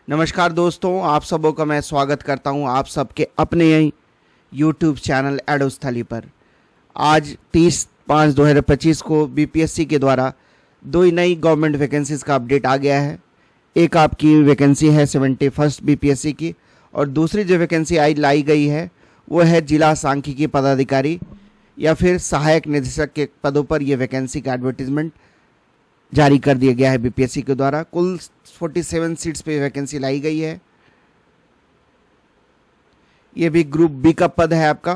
नमस्कार दोस्तों, आप सबों का मैं स्वागत करता हूं आप सबके अपने यही यूट्यूब चैनल एडोस्थली पर। आज 30/5/2025 को बीपीएससी के द्वारा दो ही नई गवर्नमेंट वैकेंसीज़ का अपडेट आ गया है। एक आपकी वैकेंसी है 71st बीपीएससी की और दूसरी जो वैकेंसी लाई गई है वो है जिला सांख्यिकी पदाधिकारी या फिर सहायक निदेशक के पदों पर यह वैकेंसी का एडवर्टीजमेंट जारी कर दिया गया है बीपीएससी के द्वारा। कुल 47 सीट्स पे वैकेंसी लाई गई है। ये भी ग्रुप बी का पद है, आपका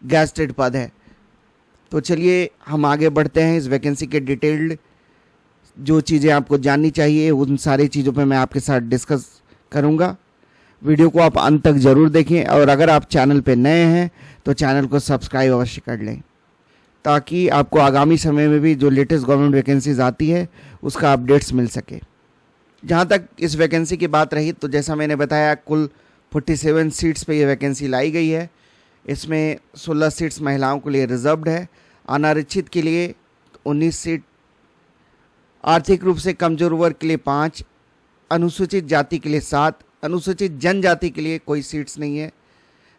गैजेटेड पद है। तो चलिए हम आगे बढ़ते हैं। इस वैकेंसी के डिटेल्ड जो चीज़ें आपको जाननी चाहिए उन सारी चीज़ों पे मैं आपके साथ डिस्कस करूंगा। वीडियो को आप अंत तक ज़रूर देखें और अगर आप चैनल पे नए हैं तो चैनल को सब्सक्राइब अवश्य कर लें ताकि आपको आगामी समय में भी जो लेटेस्ट गवर्नमेंट वैकेंसीज आती है उसका अपडेट्स मिल सके। जहाँ तक इस वैकेंसी की बात रही तो जैसा मैंने बताया कुल 47 सीट्स पे ये वैकेंसी लाई गई है। इसमें 16 सीट्स महिलाओं के लिए रिजर्व्ड है, अनारक्षित के लिए 19 सीट, आर्थिक रूप से कमजोर वर्ग के लिए 5, अनुसूचित जाति के लिए 7, अनुसूचित जनजाति के लिए कोई सीट्स नहीं है,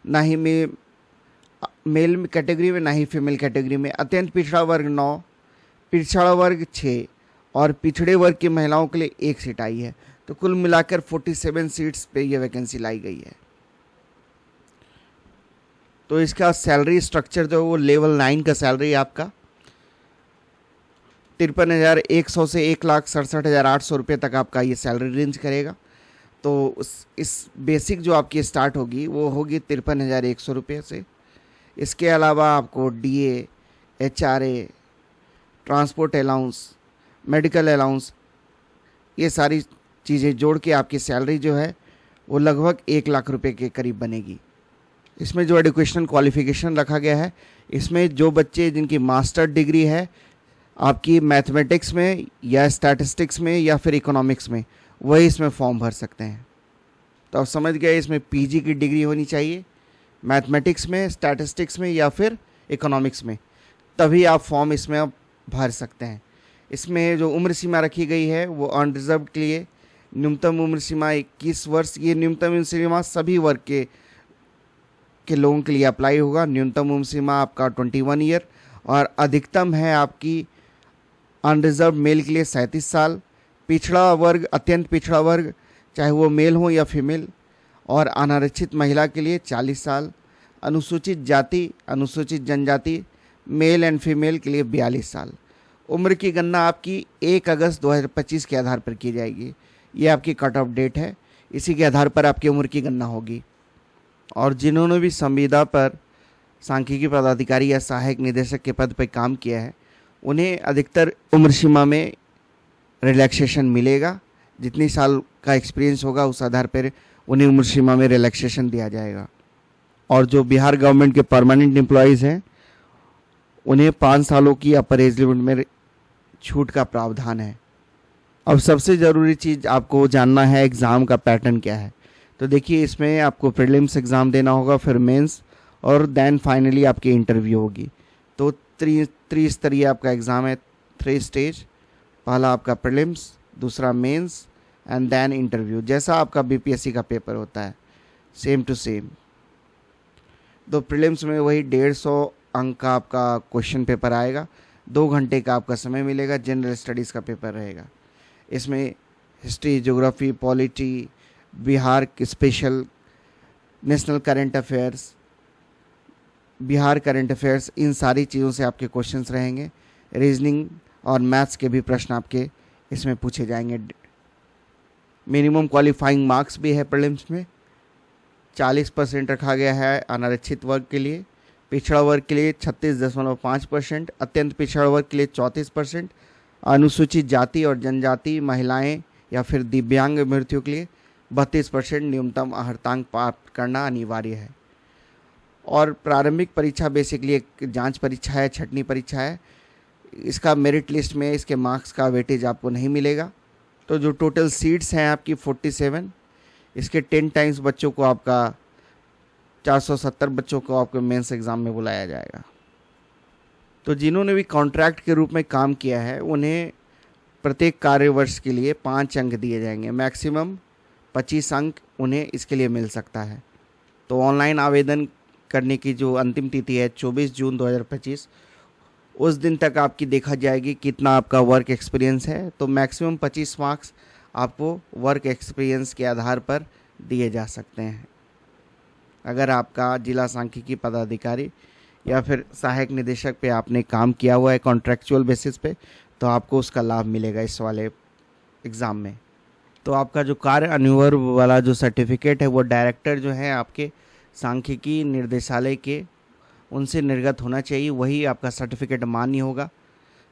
ना ही मेल कैटेगरी में ना ही फीमेल कैटेगरी में। अत्यंत पिछड़ा वर्ग 9, पिछड़ा वर्ग 6 और पिछड़े वर्ग की महिलाओं के लिए 1 सीट आई है। तो कुल मिलाकर 47 सीट्स पे ये वैकेंसी लाई गई है। तो इसका सैलरी स्ट्रक्चर जो वो लेवल 9 का सैलरी आपका 53,100 से 1,67,800 रुपये तक आपका ये सैलरी रेंज करेगा। तो इस बेसिक जो आपकी स्टार्ट होगी वो होगी 53,100 रुपये से। इसके अलावा आपको DA, HRA, transport allowance, medical allowance, ये सारी चीज़ें जोड़ के आपकी सैलरी जो है वो लगभग 1 लाख रुपए के करीब बनेगी। इसमें जो एजुकेशनल क्वालिफिकेशन रखा गया है, इसमें जो बच्चे जिनकी मास्टर डिग्री है आपकी मैथमेटिक्स में या स्टैटिस्टिक्स में या फिर इकोनॉमिक्स में, वही इसमें फॉर्म भर सकते हैं। तो आप समझ गए, इसमें पीजी की डिग्री होनी चाहिए मैथमेटिक्स में, स्टैटिस्टिक्स में या फिर इकोनॉमिक्स में, तभी आप फॉर्म इसमें आप भर सकते हैं। इसमें जो उम्र सीमा रखी गई है वो अनरिजर्व के लिए न्यूनतम उम्र सीमा 21 वर्ष। ये न्यूनतम उम्र सीमा सभी वर्ग के लोगों के लिए अप्लाई होगा। न्यूनतम उम्र सीमा आपका 21 ईयर और अधिकतम है आपकी अनरिजर्व मेल के लिए 37 साल, पिछड़ा वर्ग, अत्यंत पिछड़ा वर्ग चाहे वो मेल हो या फीमेल, और अनारक्षित महिला के लिए 40 साल, अनुसूचित जाति, अनुसूचित जनजाति मेल एंड फीमेल के लिए 42 साल। उम्र की गणना आपकी 1 अगस्त 2025 के आधार पर की जाएगी। ये आपकी कट ऑफ डेट है, इसी के आधार पर आपकी उम्र की गणना होगी। और जिन्होंने भी संविदा पर सांख्यिकी पदाधिकारी या सहायक निदेशक के पद पर काम किया है उन्हें अधिकतर उम्र सीमा में रिलैक्सेशन मिलेगा। जितनी साल का एक्सपीरियंस होगा उस आधार पर उन्हें उम्र सीमा में रिलैक्सेशन दिया जाएगा। और जो बिहार गवर्नमेंट के परमानेंट एम्प्लॉयज़ हैं उन्हें 5 सालों की अपर एज लिमिट में छूट का प्रावधान है। अब सबसे ज़रूरी चीज़ आपको जानना है एग्ज़ाम का पैटर्न क्या है। तो देखिए, इसमें आपको प्रीलिम्स एग्ज़ाम देना होगा, फिर मेंस और देन फाइनली आपकी इंटरव्यू होगी। तो त्रिस्तरीय आपका एग्ज़ाम है, 3 स्टेज। पहला आपका प्रीलिम्स, दूसरा मेंस एंड देन इंटरव्यू, जैसा आपका बीपीएससी का पेपर होता है सेम टू सेम। तो प्रीलिम्स में वही 150 अंक का आपका क्वेश्चन पेपर आएगा, 2 घंटे का आपका समय मिलेगा, जनरल स्टडीज़ का पेपर रहेगा। इसमें history, geography, polity, Bihar special, national current affairs, Bihar current affairs, इन सारी चीज़ों से आपके क्वेश्चंस रहेंगे। रीजनिंग और मैथ्स के भी प्रश्न आपके इसमें पूछे जाएंगे। मिनिमम क्वालिफाइंग मार्क्स भी है प्रीलिम्स में, 40% रखा गया है अनारक्षित वर्ग के लिए, पिछड़ा वर्ग के लिए 36.5%, अत्यंत पिछड़ा वर्ग के लिए 34%, अनुसूचित जाति और जनजाति महिलाएं या फिर दिव्यांग अभ्यर्थियों के लिए 32% न्यूनतम अर्हतांक प्राप्त करना अनिवार्य है। और प्रारंभिक परीक्षा बेसिकली एक जांच परीक्षा है, छटनी परीक्षा है। इसका मेरिट लिस्ट में इसके मार्क्स का वेटेज आपको नहीं मिलेगा। तो जो टोटल सीट्स हैं आपकी 47, इसके 10 टाइम्स बच्चों को आपका 470 बच्चों को आपको मेंस एग्ज़ाम में बुलाया जाएगा। तो जिन्होंने भी कॉन्ट्रैक्ट के रूप में काम किया है उन्हें प्रत्येक कार्य वर्ष के लिए 5 अंक दिए जाएंगे, मैक्सिमम 25 अंक उन्हें इसके लिए मिल सकता है। तो ऑनलाइन आवेदन करने की जो अंतिम तिथि है 24 जून 2025, उस दिन तक आपकी देखा जाएगी कितना आपका वर्क एक्सपीरियंस है। तो मैक्सिमम 25 मार्क्स आपको वर्क एक्सपीरियंस के आधार पर दिए जा सकते हैं। अगर आपका जिला सांख्यिकी पदाधिकारी या फिर सहायक निदेशक पे आपने काम किया हुआ है कॉन्ट्रैक्चुअल बेसिस पे, तो आपको उसका लाभ मिलेगा इस वाले एग्ज़ाम में। तो आपका जो कार्य अनुभव वाला जो सर्टिफिकेट है वो डायरेक्टर जो है आपके सांख्यिकी निर्देशालय के, उनसे निर्गत होना चाहिए, वही आपका सर्टिफिकेट मान्य होगा।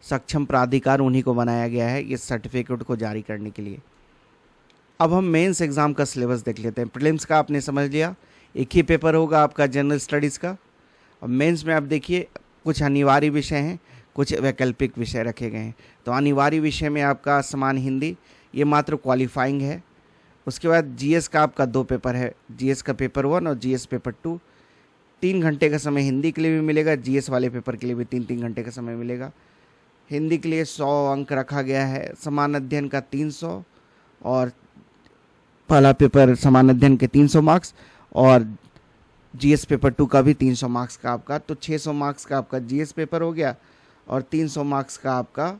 सक्षम प्राधिकार उन्हीं को बनाया गया है इस सर्टिफिकेट को जारी करने के लिए। अब हम मेंस एग्ज़ाम का सिलेबस देख लेते हैं। प्रीलिम्स का आपने समझ लिया, एक ही पेपर होगा आपका जनरल स्टडीज़ का। अब मेंस में आप देखिए कुछ अनिवार्य विषय हैं, कुछ वैकल्पिक विषय रखे गए हैं। तो अनिवार्य विषय में आपका समान हिंदी, ये मात्र क्वालिफाइंग है। उसके बाद जीएस का आपका 2 पेपर है, जीएस का पेपर 1 और जीएस पेपर 2। 3 घंटे का समय हिंदी के लिए भी मिलेगा, जीएस वाले पेपर के लिए भी 3-3 घंटे का समय मिलेगा। हिंदी के लिए 100 अंक रखा गया है, समान अध्ययन का 300 और पहला पेपर समान अध्ययन के 300 मार्क्स और जीएस पेपर 2 का भी 300 मार्क्स का आपका। तो 600 मार्क्स का आपका जीएस पेपर हो गया और 300 मार्क्स का आपका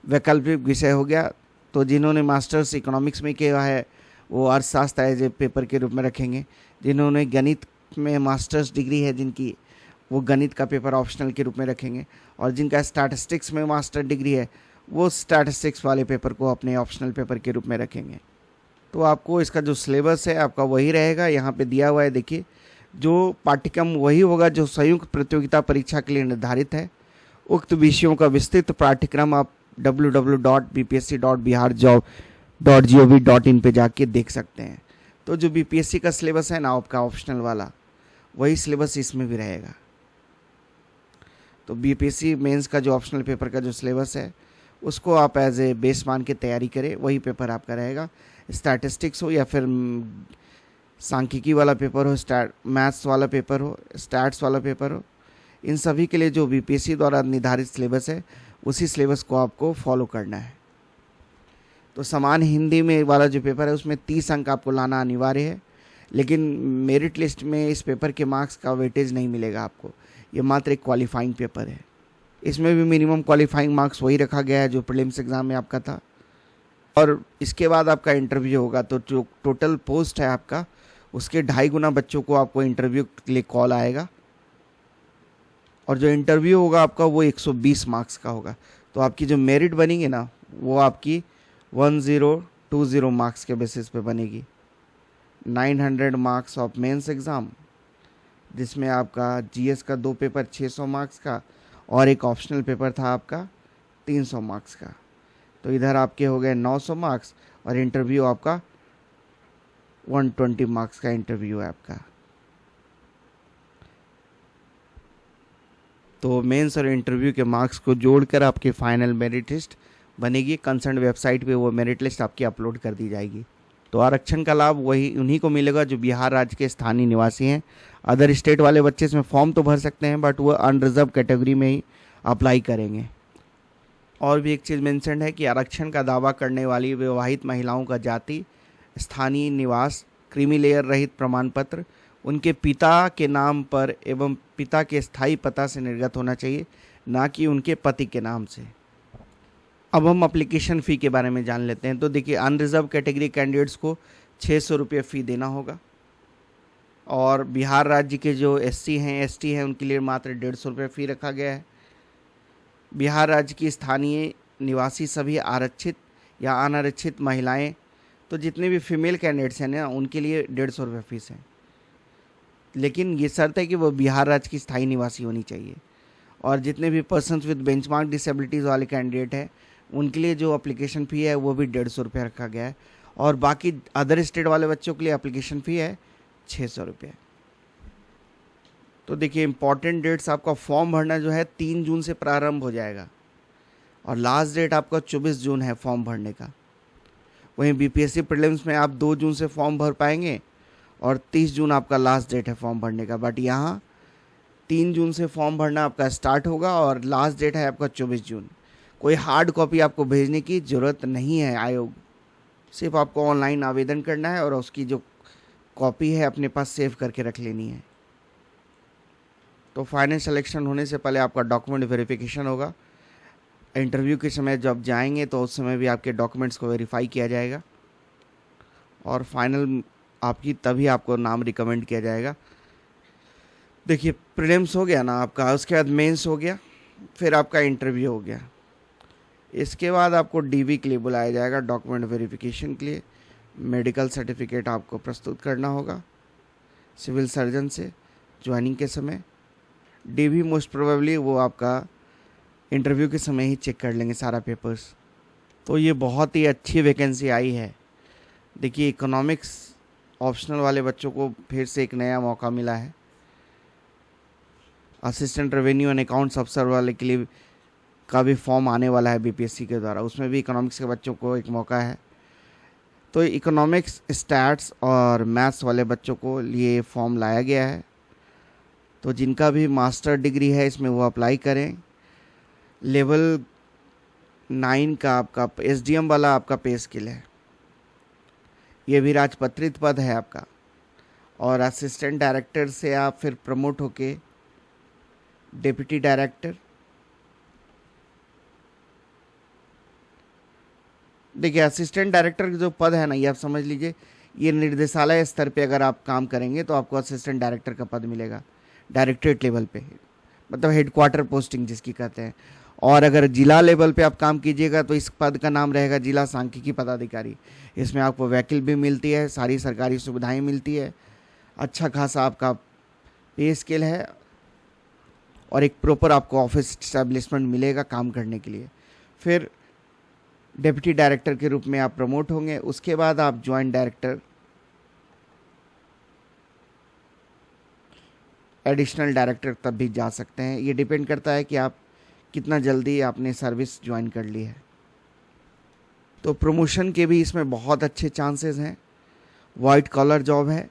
वैकल्पिक विषय हो गया। तो जिन्होंने मास्टर्स इकोनॉमिक्स में किया है वो अर्थशास्त्र एज ए पेपर के रूप में रखेंगे। जिन्होंने गणित में मास्टर्स डिग्री है जिनकी, वो गणित का पेपर ऑप्शनल के रूप में रखेंगे। और जिनका स्टैटिस्टिक्स में मास्टर डिग्री है वो स्टैटिस्टिक्स वाले पेपर को अपने ऑप्शनल पेपर के रूप में रखेंगे। तो आपको इसका जो सिलेबस है आपका वही रहेगा, यहाँ पे दिया हुआ है। देखिए जो पाठ्यक्रम वही होगा जो संयुक्त प्रतियोगिता परीक्षा के लिए निर्धारित है। उक्त विषयों का विस्तृत पाठ्यक्रम आप www.bpsc.biharjob.gov.in पे जाके देख सकते हैं। तो जो बीपीएससी का सिलेबस है ना आपका ऑप्शनल वाला, वही सिलेबस इसमें भी रहेगा। तो बीपीएससी मेंस का जो ऑप्शनल पेपर का जो सिलेबस है उसको आप एज ए बेस मान के तैयारी करें, वही पेपर आपका रहेगा। स्टैटिस्टिक्स हो या फिर सांख्यिकी वाला पेपर हो, मैथ्स वाला पेपर हो, स्टैट्स वाला पेपर हो, इन सभी के लिए जो बीपीएससी द्वारा निर्धारित सिलेबस है उसी सिलेबस को आपको फॉलो करना है। तो समान हिंदी में वाला जो पेपर है उसमें 30 अंक आपको लाना अनिवार्य है, लेकिन मेरिट लिस्ट में इस पेपर के मार्क्स का वेटेज नहीं मिलेगा आपको। ये मात्र एक क्वालिफाइंग पेपर है। इसमें भी मिनिमम क्वालिफाइंग मार्क्स वही रखा गया है जो प्रीलिम्स एग्ज़ाम में आपका था। और इसके बाद आपका इंटरव्यू होगा। तो जो टोटल पोस्ट है आपका उसके 2.5 गुना बच्चों को आपको इंटरव्यू के लिए कॉल आएगा। और जो इंटरव्यू होगा आपका वो 120 मार्क्स का होगा। तो आपकी जो मेरिट बनेगी ना वो आपकी 1020 मार्क्स के बेसिस पे बनेगी। 900 मार्क्स ऑफ मेंस एग्ज़ाम, जिसमें आपका जीएस का 2 पेपर 600 मार्क्स का और एक ऑप्शनल पेपर था आपका 300 मार्क्स का। तो इधर आपके हो गए 900 मार्क्स और इंटरव्यू आपका 120 मार्क्स का इंटरव्यू है आपका। तो मेंस और इंटरव्यू के मार्क्स को जोड़कर आपकी फाइनल मेरिट लिस्ट बनेगी। कंसर्न वेबसाइट पे वो मेरिट लिस्ट आपकी अपलोड कर दी जाएगी। तो आरक्षण का लाभ वही उन्हीं को मिलेगा जो बिहार राज्य के स्थानीय निवासी हैं। अदर स्टेट वाले बच्चे इसमें फॉर्म तो भर सकते हैं बट वो अनरिजर्व कैटेगरी में ही अप्लाई करेंगे। और भी एक चीज़ मेंशन है कि आरक्षण का दावा करने वाली विवाहित महिलाओं का जाति, स्थानीय निवास, क्रीमी लेयर रहित प्रमाण पत्र उनके पिता के नाम पर एवं पिता के स्थायी पता से निर्गत होना चाहिए, ना कि उनके पति के नाम से। अब हम एप्लीकेशन फ़ी के बारे में जान लेते हैं। तो देखिए अनरिजर्व कैटेगरी कैंडिडेट्स को 600 रुपये फ़ी देना होगा। और बिहार राज्य के जो एससी हैं एसटी हैं उनके लिए मात्र 150 रुपये फ़ी रखा गया है। बिहार राज्य की स्थानीय निवासी सभी आरक्षित या अनारक्षित महिलाएं, तो जितने भी फीमेल कैंडिडेट्स हैं ना उनके लिए 150 रुपये फ़ीस है। लेकिन ये शर्त है कि वो बिहार राज्य की स्थायी निवासी होनी चाहिए। और जितने भी पर्सन्स विद बेंचमार्क डिसेबिलिटीज़ वाले कैंडिडेट हैं उनके लिए जो एप्लीकेशन फ़ी है वो भी 150 रुपये रखा गया है। और बाकी अदर स्टेट वाले बच्चों के लिए एप्लीकेशन फ़ी है 600 रुपये। तो देखिए इंपॉर्टेंट डेट्स, आपका फॉर्म भरना जो है 3 जून से प्रारंभ हो जाएगा और लास्ट डेट आपका 24 जून है फॉर्म भरने का। वहीं बीपीएससी प्रीलिम्स में आप 2 जून से फॉर्म भर पाएंगे और 30 जून आपका लास्ट डेट है फॉर्म भरने का। बट यहाँ 3 जून से फॉर्म भरना आपका स्टार्ट होगा और लास्ट डेट है आपका 24 जून। कोई हार्ड कॉपी आपको भेजने की ज़रूरत नहीं है आयोग सिर्फ आपको ऑनलाइन आवेदन करना है और उसकी जो कॉपी है अपने पास सेव करके रख लेनी है। तो फाइनल सिलेक्शन होने से पहले आपका डॉक्यूमेंट वेरिफिकेशन होगा। इंटरव्यू के समय जब जाएंगे तो उस समय भी आपके डॉक्यूमेंट्स को वेरीफाई किया जाएगा और फाइनल आपकी तभी आपको नाम रिकमेंड किया जाएगा। देखिए, प्रीलिम्स हो गया ना आपका, उसके बाद मेंस हो गया, फिर आपका इंटरव्यू हो गया। इसके बाद आपको डीवी के लिए बुलाया जाएगा, डॉक्यूमेंट वेरिफिकेशन के लिए। मेडिकल सर्टिफिकेट आपको प्रस्तुत करना होगा सिविल सर्जन से ज्वाइनिंग के समय। डीवी मोस्ट प्रोबेबली वो आपका इंटरव्यू के समय ही चेक कर लेंगे सारा पेपर्स। तो ये बहुत ही अच्छी वैकेंसी आई है। देखिए, इकोनॉमिक्स ऑप्शनल वाले बच्चों को फिर से एक नया मौका मिला है। असिस्टेंट रेवेन्यू एंड अकाउंट्स अफसर वाले के लिए का भी फॉर्म आने वाला है बीपीएससी के द्वारा, उसमें भी इकोनॉमिक्स के बच्चों को एक मौका है। तो इकोनॉमिक्स, स्टैट्स और मैथ्स वाले बच्चों को लिए फॉर्म लाया गया है। तो जिनका भी मास्टर डिग्री है इसमें वो अप्लाई करें। लेवल 9 का आपका एसडीएम वाला आपका पे स्केल है, ये भी राजपत्रित पद है आपका। और असिस्टेंट डायरेक्टर से आप फिर प्रमोट होके डिप्टी डायरेक्टर। देखिए, असिस्टेंट डायरेक्टर का जो पद है ना, ये आप समझ लीजिए, ये निर्देशालय स्तर पे अगर आप काम करेंगे तो आपको असिस्टेंट डायरेक्टर का पद मिलेगा, डायरेक्टरेट लेवल पे, मतलब हेडक्वार्टर पोस्टिंग जिसकी कहते हैं। और अगर जिला लेवल पे आप काम कीजिएगा तो इस पद का नाम रहेगा जिला सांख्यिकी पदाधिकारी। इसमें आपको वैकल्पिक भी मिलती है, सारी सरकारी सुविधाएं मिलती है, अच्छा खासा आपका पे स्केल है और एक प्रॉपर आपको ऑफिस एस्टेब्लिशमेंट मिलेगा काम करने के लिए। फिर डिप्टी डायरेक्टर के रूप में आप प्रमोट होंगे। उसके बाद आप ज्वाइंट डायरेक्टर, एडिशनल डायरेक्टर तक भी जा सकते हैं। ये डिपेंड करता है कि आप कितना जल्दी आपने सर्विस ज्वाइन कर ली है। तो प्रमोशन के भी इसमें बहुत अच्छे चांसेस हैं। वाइट कॉलर जॉब है,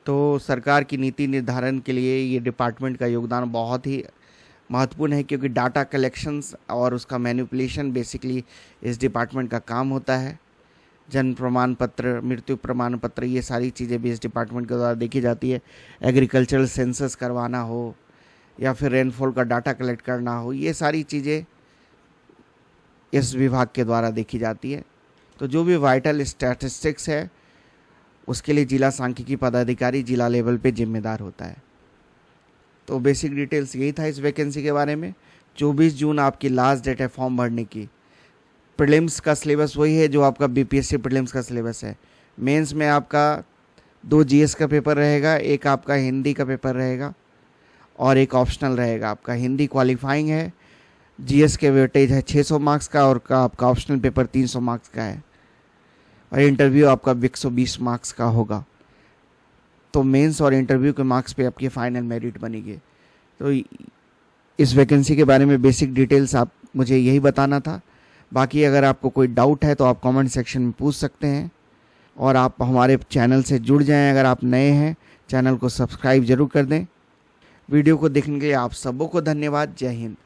तो सरकार की नीति निर्धारण के लिए ये डिपार्टमेंट का योगदान बहुत ही महत्वपूर्ण है, क्योंकि डाटा कलेक्शंस और उसका मैनिपुलेशन बेसिकली इस डिपार्टमेंट का काम होता है। जन्म प्रमाण पत्र, मृत्यु प्रमाण पत्र, ये सारी चीज़ें भी इस डिपार्टमेंट के द्वारा देखी जाती है। एग्रीकल्चरल सेंसस करवाना हो या फिर रेनफॉल का डाटा कलेक्ट करना हो, ये सारी चीज़ें इस विभाग के द्वारा देखी जाती है। तो जो भी वाइटल स्टैटिस्टिक्स है उसके लिए जिला सांख्यिकी पदाधिकारी जिला लेवल पे जिम्मेदार होता है। तो बेसिक डिटेल्स यही था इस वैकेंसी के बारे में। 24 जून आपकी लास्ट डेट है फॉर्म भरने की। प्रीलिम्स का सिलेबस वही है जो आपका बीपीएससी प्रीलिम्स का सिलेबस है। मेंस में आपका 2 जीएस का पेपर रहेगा, एक आपका हिंदी का पेपर रहेगा और एक ऑप्शनल रहेगा आपका। हिंदी क्वालिफाइंग है, जीएस के वेटेज है 600 मार्क्स का और आपका ऑप्शनल पेपर 300 मार्क्स का है और इंटरव्यू आपका 120 मार्क्स का होगा। तो मेंस और इंटरव्यू के मार्क्स पे आपकी फाइनल मेरिट बनेगी। तो इस वैकेंसी के बारे में बेसिक डिटेल्स आप मुझे यही बताना था। बाकी अगर आपको कोई डाउट है तो आप कमेंट सेक्शन में पूछ सकते हैं और आप हमारे चैनल से जुड़ जाएं। अगर आप नए हैं, चैनल को सब्सक्राइब जरूर कर दें। वीडियो को देखने के लिए आप सबों को धन्यवाद। जय हिंद।